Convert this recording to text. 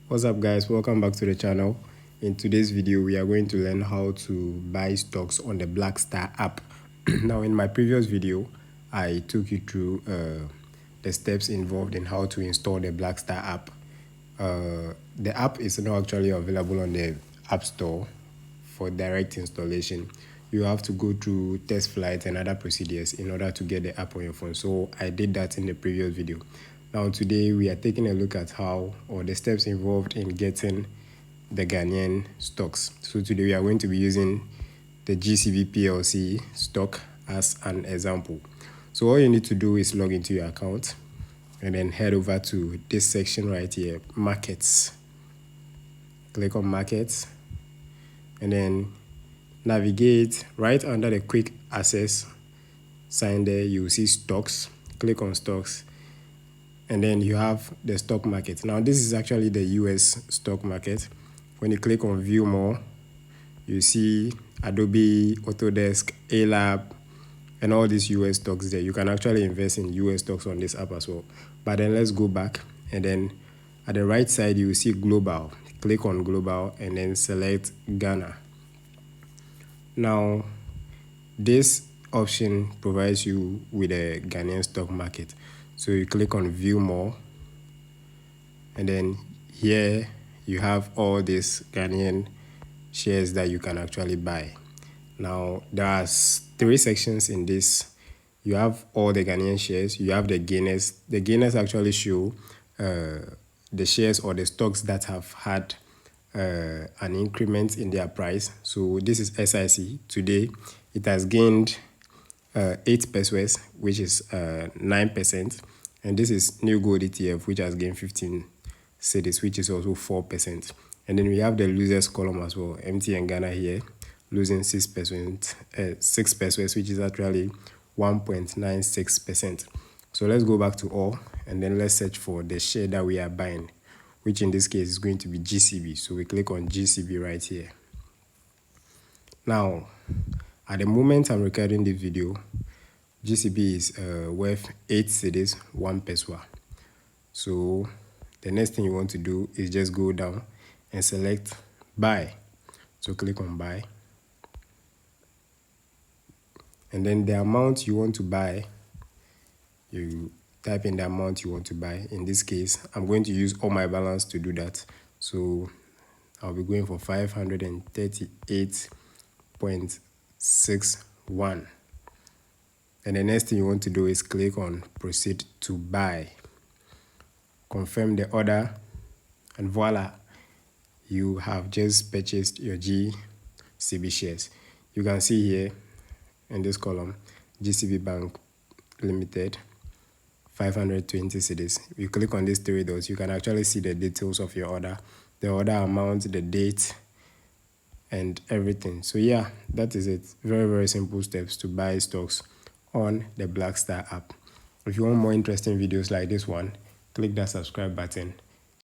What's up guys, welcome back to the channel. In today's video we are going to learn how to buy stocks on the Black Star app. Now in my previous video I took you through the steps involved in how to install the Black Star app. The app is not actually available on the App Store for direct installation. You have to go through test flights and other procedures in order to get the app on your phone. So I did that in the previous video. Now today we are taking a look at how or the steps involved in getting the Ghanaian stocks. So today we are going to be using the GCB PLC stock as an example. So all you need to do is log into your account and then head over to this section right here, markets. Click on markets and then navigate right under the quick access sign there. You will see stocks. Click on stocks and then you have the stock market. Now this is actually the US stock market. When you click on view more, you see Adobe, Autodesk, A-Lab, and all these US stocks there. You can actually invest in US stocks on this app as well. But then let's go back and then at the right side you will see global. Click on global and then select Ghana. Now this option provides you with a Ghanaian stock market. So you click on view more and then here you have all these Ghanaian shares that you can actually buy. Now there are three sections in this. You have all the Ghanaian shares, you have the gainers. The gainers actually show the shares or the stocks that have had an increment in their price. So this is SIC. Today it has gained 8 pesos, which is 9%, and this is New Gold ETF, which has gained 15 cedis, which is also 4%. And then we have the losers column as well. MTN Ghana here losing 6%, 6 pesos, which is actually 1.96%. So let's go back to all and then let's search for the share that we are buying, which in this case is going to be GCB. So we click on GCB right here. Now at the moment I'm recording this video, GCB is worth 8 cedis, 1 peso. So the next thing you want to do is just go down and select buy. So click on buy. And then the amount you want to buy, you type in the amount you want to buy. In this case, I'm going to use all my balance to do that. So I'll be going for 538.61. And the next thing you want to do is click on proceed to buy. Confirm the order and voila, you have just purchased your GCB shares. You can see here in this column, GCB Bank Limited, 520 cedis. You click on these three dots, you can actually see the details of your order, the order amount, the date, and everything. So yeah, that is it. Very simple steps to buy stocks on the Black Star app. If you want more interesting videos like this one, click that subscribe button